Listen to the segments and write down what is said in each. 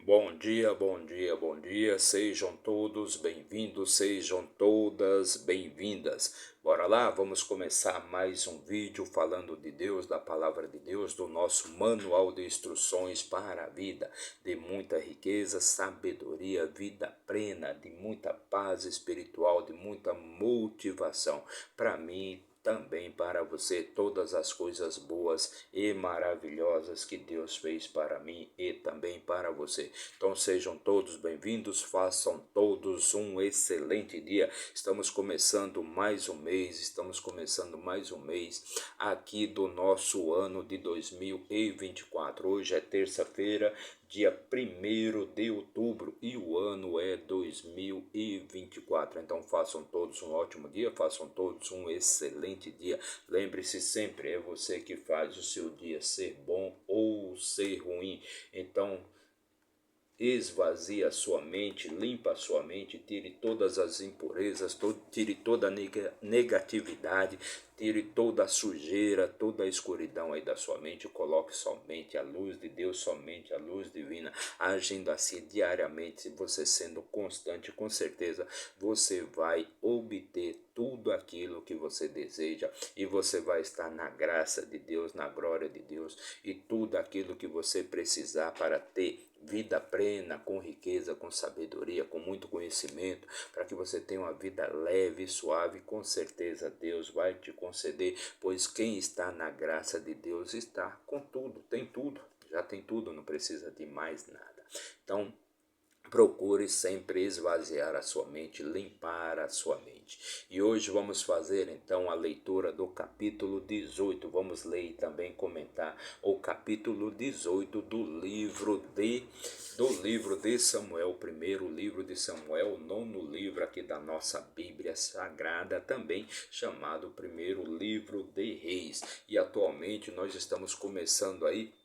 Bom dia, bom dia, bom dia. Sejam todos bem-vindos, sejam todas bem-vindas. Bora lá, vamos começar mais um vídeo falando de Deus, da palavra de Deus, do nosso manual de instruções para a vida, de muita riqueza, sabedoria, vida plena, de muita paz espiritual, de muita motivação para mim. Também para você todas as coisas boas e maravilhosas que Deus fez para mim e também para você. Então sejam todos bem-vindos, façam todos um excelente dia. Estamos começando mais um mês aqui do nosso ano de 2024. Hoje é terça-feira, dia 1º de outubro e o ano é 2024. Então façam todos um ótimo dia, façam todos um excelente dia. Lembre-se sempre, é você que faz o seu dia ser bom ou ser ruim. Então esvazie a sua mente, limpa a sua mente, tire todas as impurezas, tire toda a negatividade, tire toda a sujeira, toda a escuridão aí da sua mente, coloque somente a luz de Deus, somente a luz divina, agindo assim diariamente, você sendo constante, com certeza você vai obter tudo aquilo que você deseja e você vai estar na graça de Deus, na glória de Deus e tudo aquilo que você precisar para ter vida plena, com riqueza, com sabedoria, com muito conhecimento, para que você tenha uma vida leve e suave, com certeza Deus vai te conceder, pois quem está na graça de Deus está com tudo, tem tudo, já tem tudo, não precisa de mais nada. Então, procure sempre esvaziar a sua mente, limpar a sua mente. E hoje vamos fazer então a leitura do capítulo 18. Vamos ler e também comentar o capítulo 18 do livro de Samuel, o primeiro livro de Samuel, o nono livro aqui da nossa Bíblia Sagrada, também chamado primeiro livro de Reis. E atualmente nós estamos começando a história,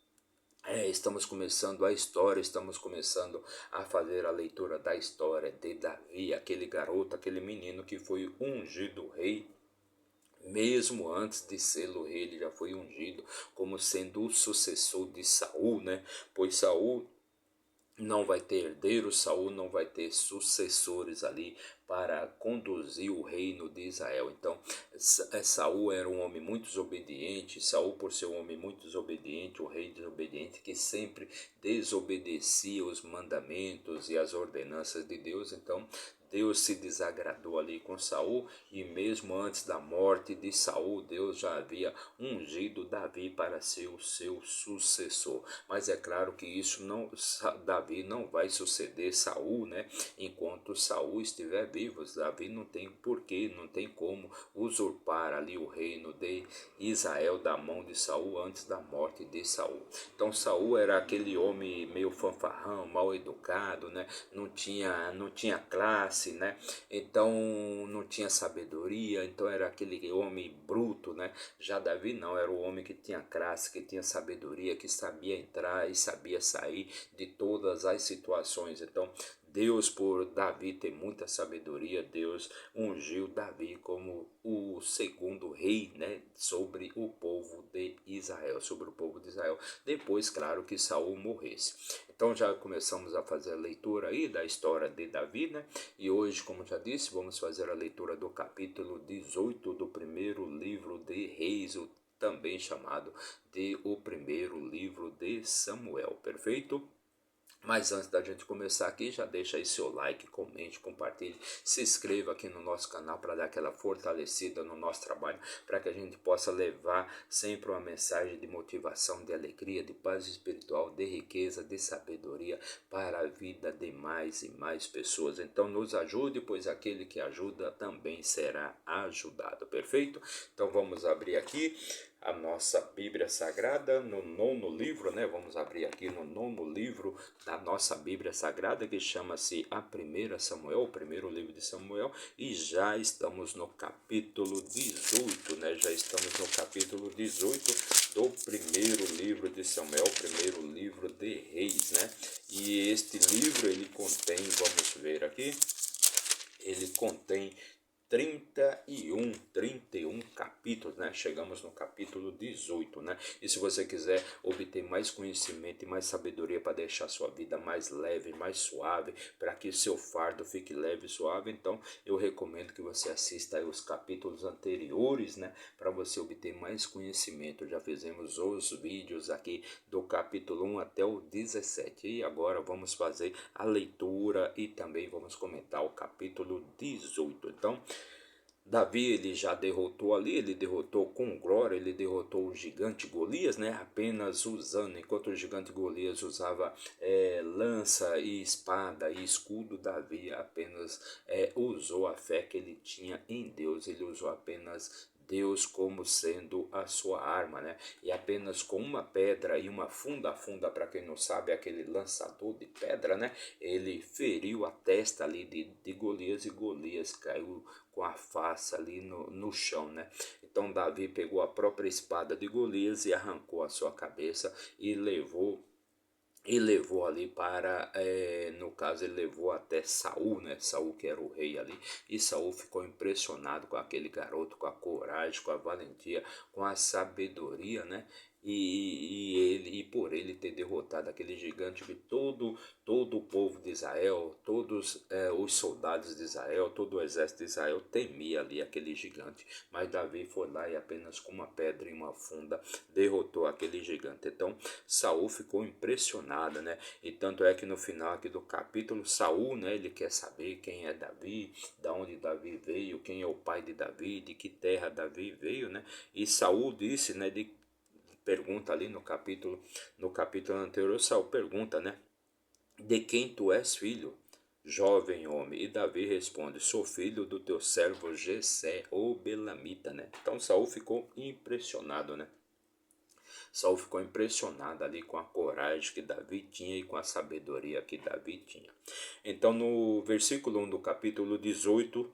estamos começando a fazer a leitura da história de Davi, aquele garoto, aquele menino que foi ungido rei. Mesmo antes de ser o rei, ele já foi ungido como sendo o sucessor de Saul, né? Pois Saul não vai ter herdeiros, Saul não vai ter sucessores ali para conduzir o reino de Israel. Então, Saul era um homem muito desobediente, Saul por ser um homem muito desobediente, um rei desobediente que sempre desobedecia os mandamentos e as ordenanças de Deus. Então, Deus se desagradou ali com Saul e mesmo antes da morte de Saul, Deus já havia ungido Davi para ser o seu sucessor. Mas é claro que Davi não vai suceder Saul, né? Enquanto Saul estiver vivo, Davi não tem porquê, não tem como usurpar ali o reino de Israel da mão de Saul antes da morte de Saul. Então Saul era aquele homem meio fanfarrão, mal educado, né? Não tinha classe, né? Então não tinha sabedoria, então era aquele homem bruto, né? Já Davi não, era o homem que tinha classe, que tinha sabedoria, que sabia entrar e sabia sair de todas as situações. Então Deus, por Davi ter muita sabedoria, Deus ungiu Davi como o segundo rei, né, sobre o povo de Israel, depois, claro, que Saul morresse. Então já começamos a fazer a leitura aí da história de Davi, né? E hoje, como já disse, vamos fazer a leitura do capítulo 18 do primeiro livro de Reis, também chamado de o primeiro livro de Samuel, perfeito? Mas antes da gente começar aqui, já deixa aí seu like, comente, compartilhe, se inscreva aqui no nosso canal para dar aquela fortalecida no nosso trabalho, para que a gente possa levar sempre uma mensagem de motivação, de alegria, de paz espiritual, de riqueza, de sabedoria para a vida de mais e mais pessoas. Então nos ajude, pois aquele que ajuda também será ajudado, perfeito? Então vamos abrir aqui a nossa Bíblia Sagrada no nono livro, né? Vamos abrir aqui no nono livro da nossa Bíblia Sagrada, que chama-se a Primeira Samuel, o primeiro livro de Samuel, e já estamos no capítulo 18, né? Já estamos no capítulo 18 do primeiro livro de Samuel, o primeiro livro de Reis, né? E este livro, ele contém, vamos ver aqui, ele contém 31 capítulos, né? Chegamos no capítulo 18, né? E se você quiser obter mais conhecimento e mais sabedoria para deixar sua vida mais leve, mais suave, para que seu fardo fique leve e suave, então eu recomendo que você assista aí os capítulos anteriores, né? Para você obter mais conhecimento. Já fizemos os vídeos aqui do capítulo 1 até o 17. E agora vamos fazer a leitura e também vamos comentar o capítulo 18. Então, Davi ele já derrotou ali, ele derrotou com glória, ele derrotou o gigante Golias, né? Apenas usando, enquanto o gigante Golias usava lança e espada e escudo, Davi apenas usou a fé que ele tinha em Deus, ele usou apenas Deus como sendo a sua arma, né? E apenas com uma pedra e uma funda, para quem não sabe, é aquele lançador de pedra, né? Ele feriu a testa ali de Golias e Golias caiu com a face ali no chão, né? Então Davi pegou a própria espada de Golias e arrancou a sua cabeça e levou ali para, no caso ele levou até Saul, né? Saul que era o rei ali, e Saul ficou impressionado com aquele garoto, com a coragem, com a valentia, com a sabedoria, né? E por ele ter derrotado aquele gigante que todo o povo de Israel, todos os soldados de Israel, todo o exército de Israel temia ali aquele gigante, mas Davi foi lá e apenas com uma pedra e uma funda derrotou aquele gigante. Então Saul ficou impressionado, né? E tanto é que no final aqui do capítulo, Saul, né, ele quer saber quem é Davi, da onde Davi veio, quem é o pai de Davi, de que terra Davi veio, né? E Saul disse, né, pergunta ali no capítulo anterior, Saul pergunta, né? De quem tu és filho, jovem homem? E Davi responde, sou filho do teu servo Jessé, o Belamita, né? Então Saul ficou impressionado, né? Saul ficou impressionado ali com a coragem que Davi tinha e com a sabedoria que Davi tinha. Então, no versículo 1 do capítulo 18,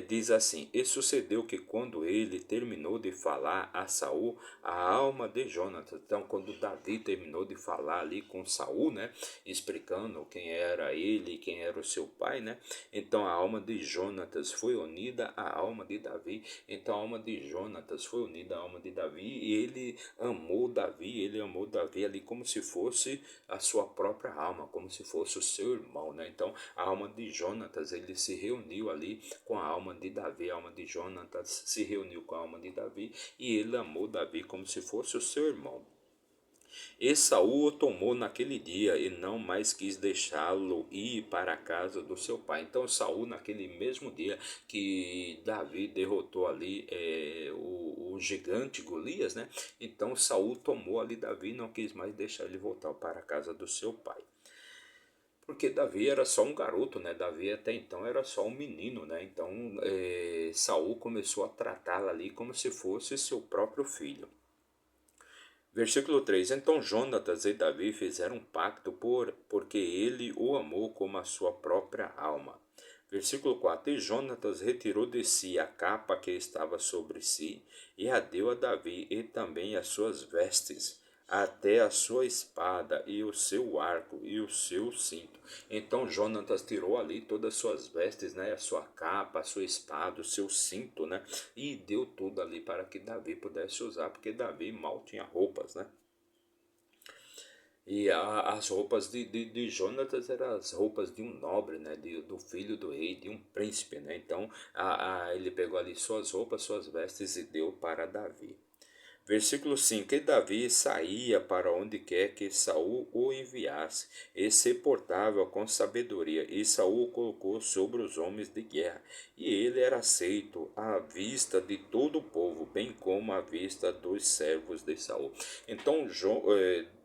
diz assim: E sucedeu que quando ele terminou de falar a Saul, a alma de Jonatas. Então, quando Davi terminou de falar ali com Saul, né, explicando quem era ele, quem era o seu pai, né, então a alma de Jonatas foi unida à alma de Davi. Então, a alma de Jonatas foi unida à alma de Davi e ele amou Davi ali como se fosse a sua própria alma, como se fosse o seu irmão, né? Então, a alma de Jonatas, ele se reuniu ali com a alma de Davi, a alma de Jonatas se reuniu com a alma de Davi e ele amou Davi como se fosse o seu irmão. E Saul o tomou naquele dia e não mais quis deixá-lo ir para a casa do seu pai. Então Saul, naquele mesmo dia que Davi derrotou ali o gigante Golias, né? Então Saul tomou ali Davi e não quis mais deixar ele voltar para a casa do seu pai. Porque Davi era só um garoto, né? Davi até então era só um menino, né? Então Saul começou a tratá-lo ali como se fosse seu próprio filho. Versículo 3: Então Jonatas e Davi fizeram um pacto porque ele o amou como a sua própria alma. Versículo 4: E Jonatas retirou de si a capa que estava sobre si e a deu a Davi e também as suas vestes, até a sua espada e o seu arco e o seu cinto. Então Jonatas tirou ali todas as suas vestes, né, a sua capa, a sua espada, o seu cinto, né, e deu tudo ali para que Davi pudesse usar, porque Davi mal tinha roupas, né. E as roupas de Jonatas eram as roupas de um nobre, né, do filho do rei, de um príncipe, né. Então ele pegou ali suas roupas, suas vestes e deu para Davi. Versículo 5: E Davi saía para onde quer que Saul o enviasse, e se portava com sabedoria, e Saul o colocou sobre os homens de guerra, e ele era aceito à vista de todo o povo, bem como à vista dos servos de Saul. Então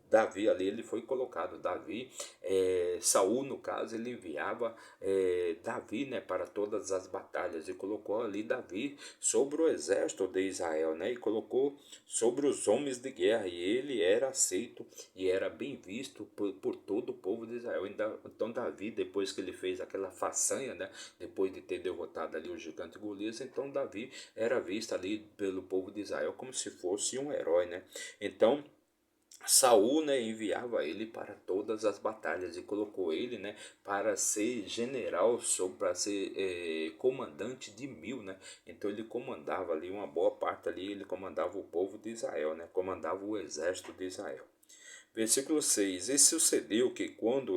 Davi ali ele foi colocado. Saul no caso ele enviava Davi, né, para todas as batalhas e colocou ali Davi sobre o exército de Israel, né, e colocou sobre os homens de guerra e ele era aceito e era bem visto por todo o povo de Israel. Então Davi, depois que ele fez aquela façanha, né, depois de ter derrotado ali o gigante Golias, então Davi era visto ali pelo povo de Israel como se fosse um herói, né. Então Saul, né, enviava ele para todas as batalhas e colocou ele, né, para ser general, para ser comandante de 1000, né. Então ele comandava ali uma boa parte ali, ele comandava o povo de Israel, né, comandava o exército de Israel. Versículo 6: E sucedeu que quando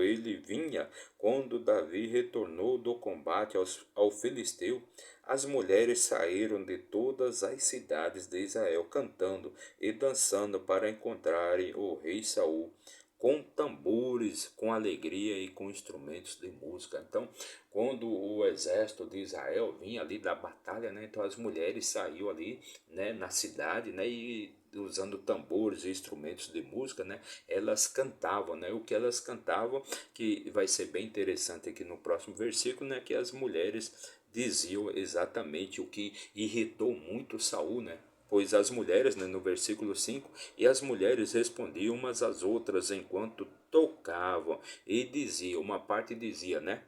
Davi retornou do combate ao filisteu, as mulheres saíram de todas as cidades de Israel cantando e dançando para encontrarem o rei Saul, com tambores, com alegria e com instrumentos de música. Então, quando o exército de Israel vinha ali da batalha, né, então as mulheres saíam ali, né, na cidade, né, e usando tambores e instrumentos de música, né, elas cantavam, né, o que elas cantavam, que vai ser bem interessante aqui no próximo versículo, né, que as mulheres diziam exatamente o que irritou muito Saul, né, pois as mulheres, né, no versículo 5, e as mulheres respondiam umas às outras enquanto tocavam, e diziam, uma parte dizia, né,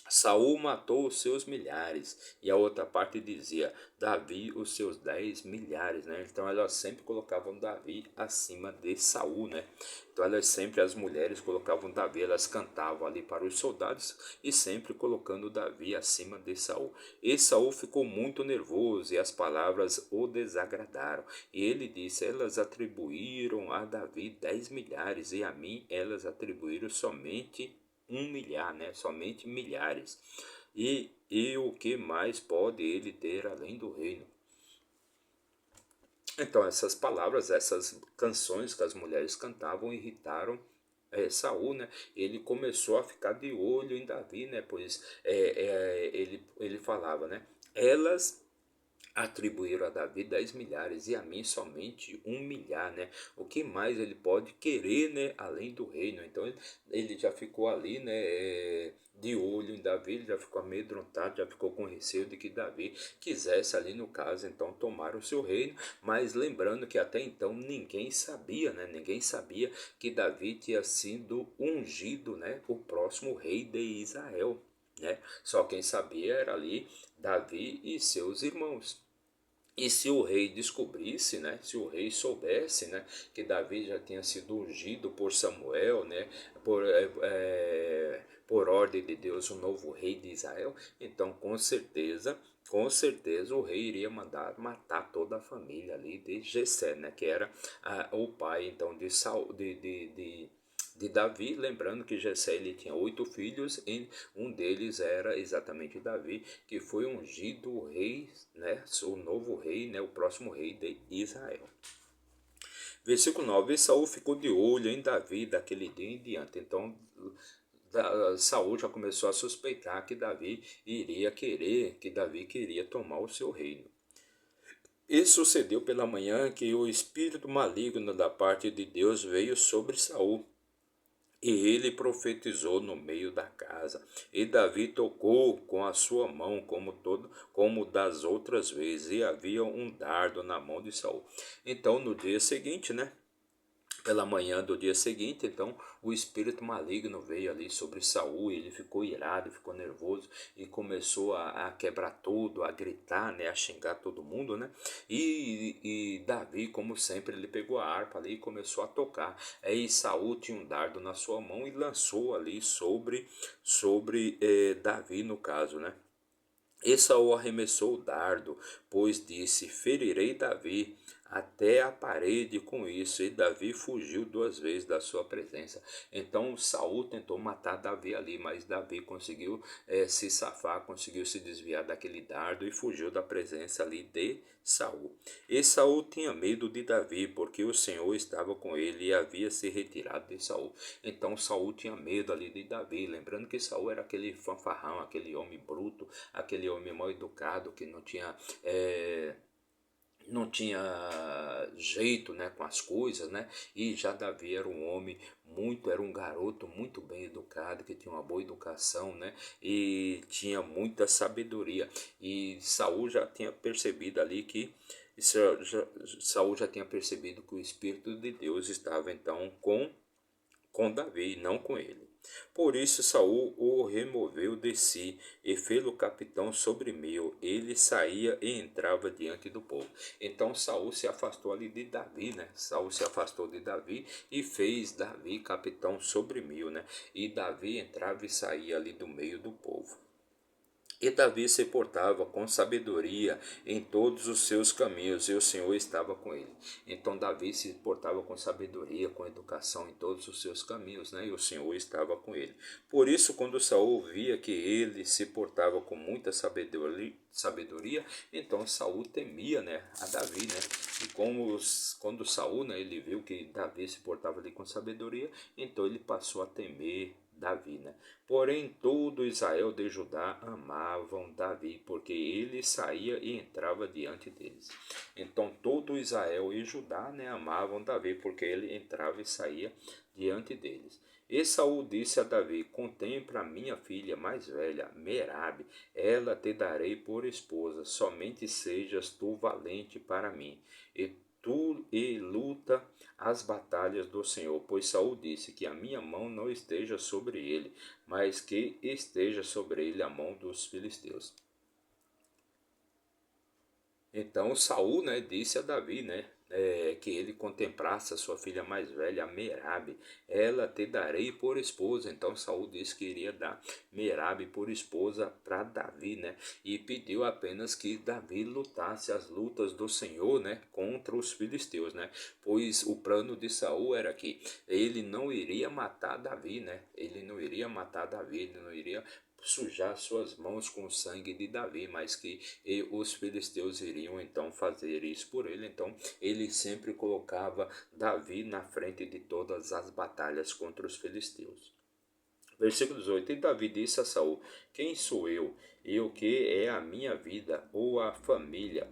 Saul matou os seus milhares, e a outra parte dizia Davi os seus 10 milhares, né? Então elas sempre colocavam Davi acima de Saul, né? Então elas sempre, as mulheres colocavam Davi, elas cantavam ali para os soldados e sempre colocando Davi acima de Saul. E Saul ficou muito nervoso e as palavras o desagradaram. E ele disse: Elas atribuíram a Davi 10 milhares e a mim elas atribuíram somente 1 milhar, né? Somente milhares. E o que mais pode ele ter além do reino? Então, essas palavras, essas canções que as mulheres cantavam irritaram Saul, né? Ele começou a ficar de olho em Davi, né? Pois ele falava, né? Elas atribuíram a Davi 10 milhares e a mim somente 1 milhar, né? O que mais ele pode querer, né? Além do reino. Então ele já ficou ali, né? De olho em Davi, ele já ficou amedrontado, já ficou com receio de que Davi quisesse ali no caso, então tomar o seu reino, mas lembrando que até então ninguém sabia, né? Ninguém sabia que Davi tinha sido ungido, né? O próximo rei de Israel, né? Só quem sabia era ali Davi e seus irmãos. E se o rei descobrisse, né, se o rei soubesse, né, que Davi já tinha sido ungido por Samuel, né, por ordem de Deus, o novo rei de Israel, então com certeza o rei iria mandar matar toda a família ali de Jessé, né, que era o pai então de Saul, de Davi, lembrando que Jessé ele tinha 8 filhos e um deles era exatamente Davi, que foi ungido o rei, né, o novo rei, né, o próximo rei de Israel. Versículo 9: E Saul ficou de olho em Davi daquele dia em diante. Então Saul já começou a suspeitar que Davi queria tomar o seu reino. E sucedeu pela manhã que o espírito maligno da parte de Deus veio sobre Saul, e ele profetizou no meio da casa. E Davi tocou com a sua mão como das outras vezes, e havia um dardo na mão de Saul. Então, no dia seguinte, né? Pela manhã do dia seguinte, então o espírito maligno veio ali sobre Saul, ele ficou irado, ficou nervoso e começou a quebrar tudo, a gritar, né, a xingar todo mundo, né? E Davi, como sempre, ele pegou a harpa ali e começou a tocar. Aí Saul tinha um dardo na sua mão e lançou ali sobre Davi no caso, né? E Saul arremessou o dardo, pois disse: Ferirei Davi até a parede com isso. E Davi fugiu 2 vezes da sua presença. Então Saul tentou matar Davi ali, mas Davi conseguiu se safar, conseguiu se desviar daquele dardo e fugiu da presença ali de Saul. E Saul tinha medo de Davi, porque o Senhor estava com ele e havia se retirado de Saul. Então Saul tinha medo ali de Davi, lembrando que Saul era aquele fanfarrão, aquele homem bruto, aquele homem mal educado que não tinha jeito, né, com as coisas, né? E já Davi era um homem era um garoto muito bem educado, que tinha uma boa educação, né? E tinha muita sabedoria. E Saul já tinha percebido ali que Saul já tinha percebido que o Espírito de Deus estava então com Davi, não com ele. Por isso Saul o removeu de si e fê-lo capitão sobre mil. Ele saía e entrava diante do povo. Então Saul se afastou ali de Davi, né? Saul se afastou de Davi e fez Davi capitão sobre mil, né? E Davi entrava e saía ali do meio do povo. E Davi se portava com sabedoria em todos os seus caminhos, e o Senhor estava com ele. Então Davi se portava com sabedoria, com educação em todos os seus caminhos, né? E o Senhor estava com ele. Por isso, quando Saul via que ele se portava com muita sabedoria, então Saul temia, né, a Davi, né? E quando Saul, né, ele viu que Davi se portava ali com sabedoria, então ele passou a temer Davi, né? Porém, todo Israel de Judá amavam Davi, porque ele saía e entrava diante deles. Então, todo Israel e Judá, né, amavam Davi, porque ele entrava e saía diante deles. E Saul disse a Davi: Contempla a minha filha mais velha, Merabe, ela te darei por esposa, somente sejas tu valente para mim, e tu luta as batalhas do Senhor, pois Saul disse que a minha mão não esteja sobre ele, mas que esteja sobre ele a mão dos filisteus. Então Saul, né, disse a Davi, né, que ele contemplasse a sua filha mais velha, Merabe, ela te darei por esposa. Então Saul disse que iria dar Merabe por esposa para Davi, né, e pediu apenas que Davi lutasse as lutas do Senhor, né, contra os filisteus, né, pois o plano de Saul era que ele não iria matar Davi, né, ele não iria matar Davi, ele não iria sujar suas mãos com o sangue de Davi, mas que os filisteus iriam então fazer isso por ele. Então ele sempre colocava Davi na frente de todas as batalhas contra os filisteus. Versículo 18: E Davi disse a Saul: Quem sou eu? E o que é a minha vida, ou a família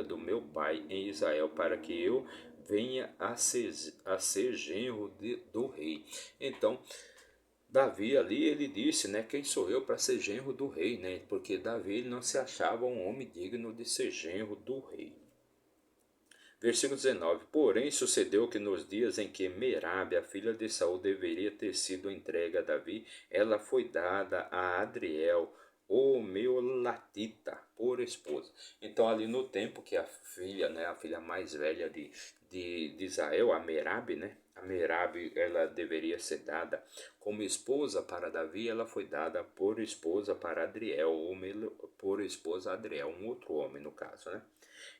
do meu pai em Israel, para que eu venha a ser genro do rei? Então Davi ali, ele disse, né, quem sou eu para ser genro do rei, né? Porque Davi ele não se achava um homem digno de ser genro do rei. Versículo 19. Porém sucedeu que nos dias em que Merabe, a filha de Saul, deveria ter sido entregue a Davi, ela foi dada a Adriel, o Meolatita, por esposa. Então ali no tempo que a filha, né, a filha mais velha de Israel, a Merabe, né, a Merabe, ela deveria ser dada como esposa para Davi, ela foi dada por esposa para Adriel, ou por esposa a Adriel, um outro homem no caso, né?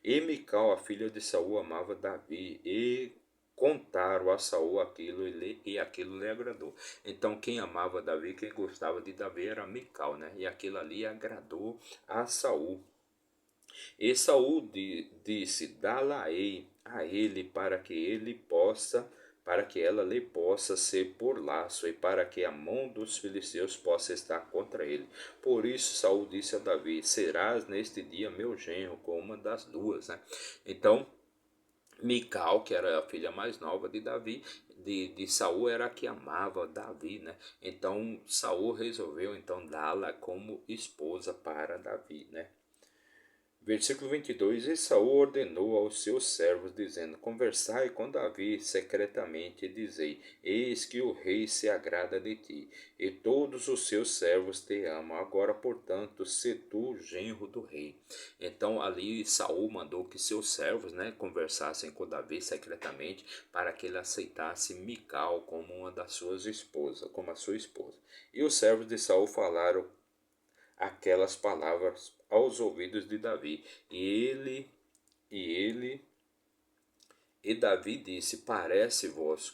E Mical, a filha de Saul, amava Davi, e contaram a Saul aquilo, e aquilo lhe agradou. Então quem amava Davi, quem gostava de Davi era Mical, né? E aquilo ali agradou a Saul. E Saul disse: Dá-la-ei a ele para que ela lhe possa ser por laço, e para que a mão dos filisteus possa estar contra ele. Por isso Saul disse a Davi: Serás neste dia meu genro, com uma das duas, né? Então Mical, que era a filha mais nova de Davi, de Saul, era a que amava Davi, né? Então Saul resolveu então dá-la como esposa para Davi, né? Versículo 22: E Saul ordenou aos seus servos, dizendo: Conversai com Davi secretamente, e dizei: Eis que o rei se agrada de ti, e todos os seus servos te amam. Agora, portanto, se tu genro do rei. Então ali Saul mandou que seus servos, né, conversassem com Davi secretamente, para que ele aceitasse Mical como uma das suas esposas, como a sua esposa. E os servos de Saul falaram aquelas palavras aos ouvidos de Davi. E ele e Davi disse: Parece-vos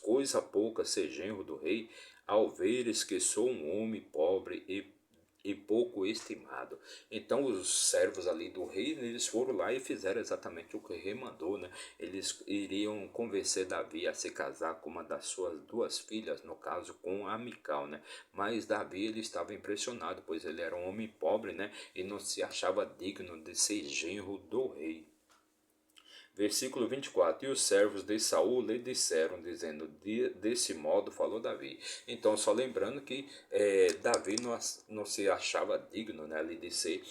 coisa pouca ser genro do rei, ao veres que sou um homem pobre e pouco estimado. Então os servos ali do rei, eles foram lá e fizeram exatamente o que o rei mandou, né? Eles iriam convencer Davi a se casar com uma das suas duas filhas, no caso com a Mical, né? Mas Davi, ele estava impressionado, pois ele era um homem pobre, né? E não se achava digno de ser genro do rei. Versículo 24: E os servos de Saul lhe disseram, dizendo, desse modo falou Davi. Então, só lembrando que Davi não se achava digno, né, ali de ser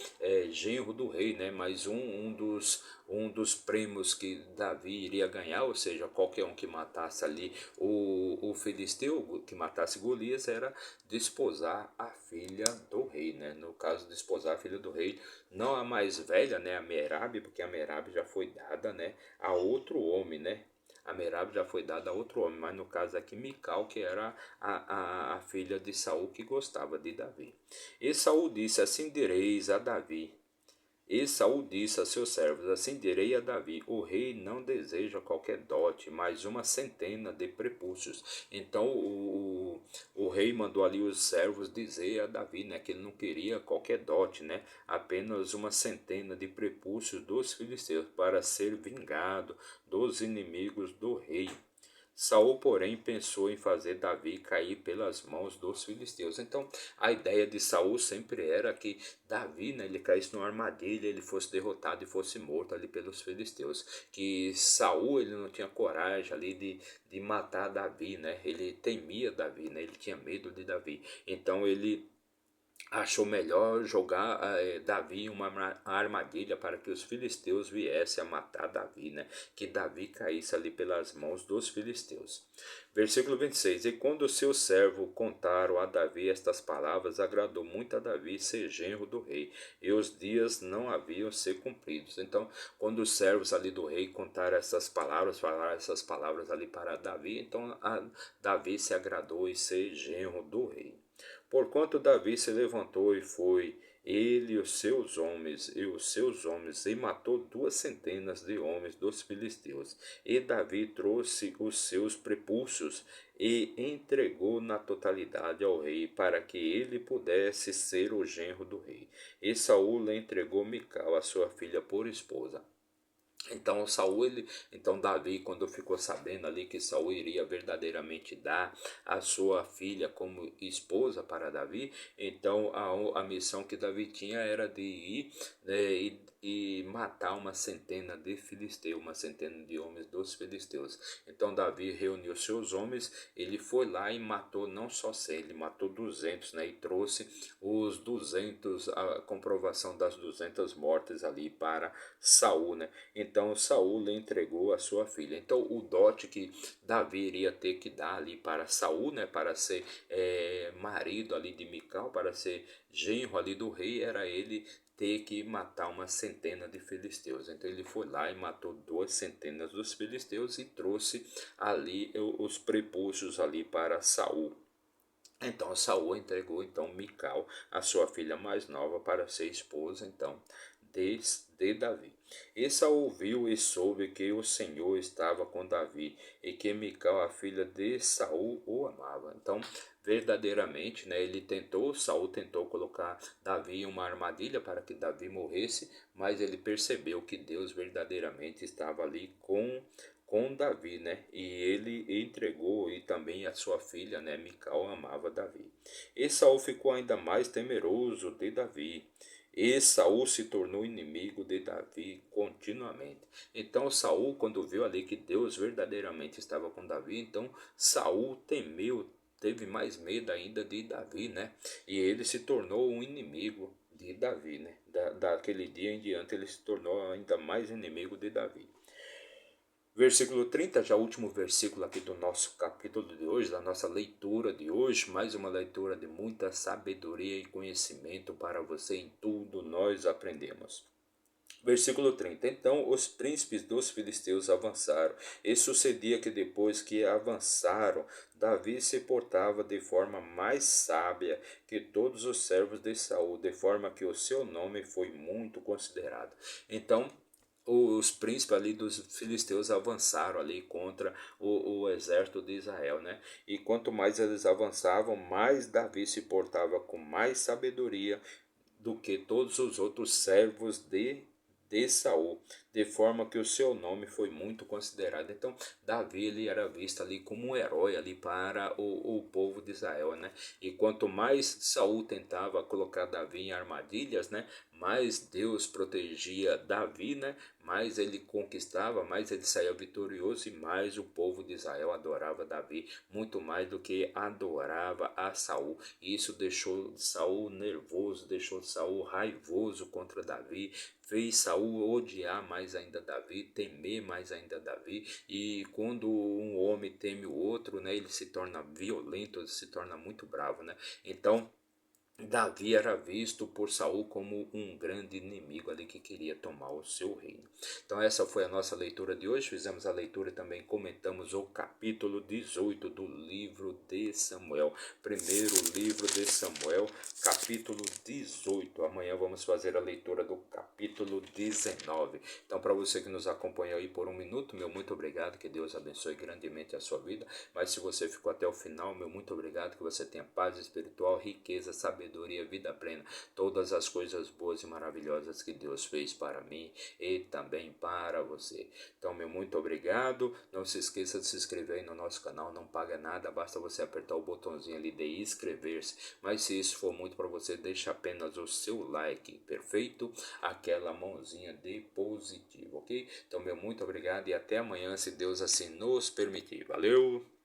genro do rei, né, mas um dos prêmios que Davi iria ganhar, ou seja, qualquer um que matasse ali o filisteu, que matasse Golias, era desposar a filha do rei, né? No caso, desposar a filha do rei, não a mais velha, né, a Merabe, porque a Merabe já foi dada, né, a outro homem, né? A Merabe já foi dada a outro homem, mas no caso aqui Mical, que era a filha de Saul, que gostava de Davi. E Saul disse: Assim direis a Davi. E Saul disse a seus servos: Assim direi a Davi: O rei não deseja qualquer dote, mas uma centena de prepúcios. Então o rei mandou ali os servos dizer a Davi, né, que ele não queria qualquer dote, né, apenas uma centena de prepúcios dos filisteus para ser vingado dos inimigos do rei. Saul, porém, pensou em fazer Davi cair pelas mãos dos filisteus. Então, a ideia de Saul sempre era que Davi, né, ele caísse numa armadilha, ele fosse derrotado e fosse morto ali pelos filisteus. Que Saul, ele não tinha coragem ali de matar Davi, né? Ele temia Davi, né? Ele tinha medo de Davi. Então, ele achou melhor jogar Davi em uma armadilha para que os filisteus viessem a matar Davi, né? Que Davi caísse ali pelas mãos dos filisteus. Versículo 26: E quando o seu servo contaram a Davi estas palavras, agradou muito a Davi ser genro do rei, e os dias não haviam ser cumpridos. Então, quando os servos ali do rei contaram essas palavras, falaram essas palavras ali para Davi, então Davi se agradou em ser genro do rei. Porquanto Davi se levantou e foi, ele e os seus homens, e matou 200 de homens dos filisteus. E Davi trouxe os seus prepúcios e entregou na totalidade ao rei, para que ele pudesse ser o genro do rei. E Saul lhe entregou Mical, a sua filha, por esposa. Então então Davi, quando ficou sabendo ali que Saul iria verdadeiramente dar a sua filha como esposa para Davi, então a missão que Davi tinha era de ir, né, e matar uma centena de filisteus, uma centena de homens dos filisteus. Então Davi reuniu seus homens, ele foi lá e matou não só 100, ele matou 200, né, e trouxe os 200, a comprovação das 200 mortes ali para Saul, né? Então Saul lhe entregou a sua filha. Então o dote que Davi iria ter que dar ali para Saul, né, para ser marido ali de Mical, para ser genro ali do rei, era ele ter que matar uma centena de filisteus. Então ele foi lá e matou 200 dos filisteus e trouxe ali os prepúcios ali para Saul. Então Saul entregou então Mical, a sua filha mais nova, para ser esposa então de Davi. E Saul viu e soube que o Senhor estava com Davi e que Mical, a filha de Saul, o amava. Então, verdadeiramente, né, Saul tentou colocar Davi em uma armadilha para que Davi morresse, mas ele percebeu que Deus verdadeiramente estava ali com Davi, né? E ele entregou, e também a sua filha, né, Mical, amava Davi. E Saul ficou ainda mais temeroso de Davi. E Saul se tornou inimigo de Davi continuamente. Então Saul, quando viu ali que Deus verdadeiramente estava com Davi, então Saul temeu, teve mais medo ainda de Davi, né? E ele se tornou um inimigo de Davi, né? Daquele dia em diante ele se tornou ainda mais inimigo de Davi. Versículo 30, já o último versículo aqui do nosso capítulo de hoje, da nossa leitura de hoje, mais uma leitura de muita sabedoria e conhecimento para você. Em tudo nós aprendemos. Versículo 30. Então os príncipes dos filisteus avançaram, e sucedia que depois que avançaram, Davi se portava de forma mais sábia que todos os servos de Saul, de forma que o seu nome foi muito considerado. Então os príncipes ali dos filisteus avançaram ali contra o exército de Israel, né? E quanto mais eles avançavam, mais Davi se portava com mais sabedoria do que todos os outros servos de Saul, de forma que o seu nome foi muito considerado. Então, Davi ele era visto ali como um herói ali para o povo de Israel, né? E quanto mais Saul tentava colocar Davi em armadilhas, né? Mais Deus protegia Davi, né? Mais ele conquistava, mais ele saía vitorioso e mais o povo de Israel adorava Davi, muito mais do que adorava a Saul. E isso deixou Saul nervoso, deixou Saul raivoso contra Davi, fez Saul odiar mais ainda Davi, temer mais ainda Davi. E quando um homem teme o outro, né, ele se torna violento, ele se torna muito bravo, né? Então Davi era visto por Saul como um grande inimigo ali que queria tomar o seu reino. Então essa foi a nossa leitura de hoje. Fizemos a leitura e também comentamos o capítulo 18 do livro de Samuel. Primeiro livro de Samuel, capítulo 18. Amanhã vamos fazer a leitura do capítulo 19. Então para você que nos acompanhou aí por um minuto, meu muito obrigado, que Deus abençoe grandemente a sua vida. Mas se você ficou até o final, meu muito obrigado, que você tenha paz espiritual, riqueza, sabedoria, vida plena, todas as coisas boas e maravilhosas que Deus fez para mim e também para você. Então, meu muito obrigado. Não se esqueça de se inscrever aí no nosso canal, não paga nada, basta você apertar o botãozinho ali de inscrever-se. Mas se isso for muito para você, deixa apenas o seu like, perfeito? Aquela mãozinha de positivo, ok? Então, meu muito obrigado e até amanhã, se Deus assim nos permitir. Valeu!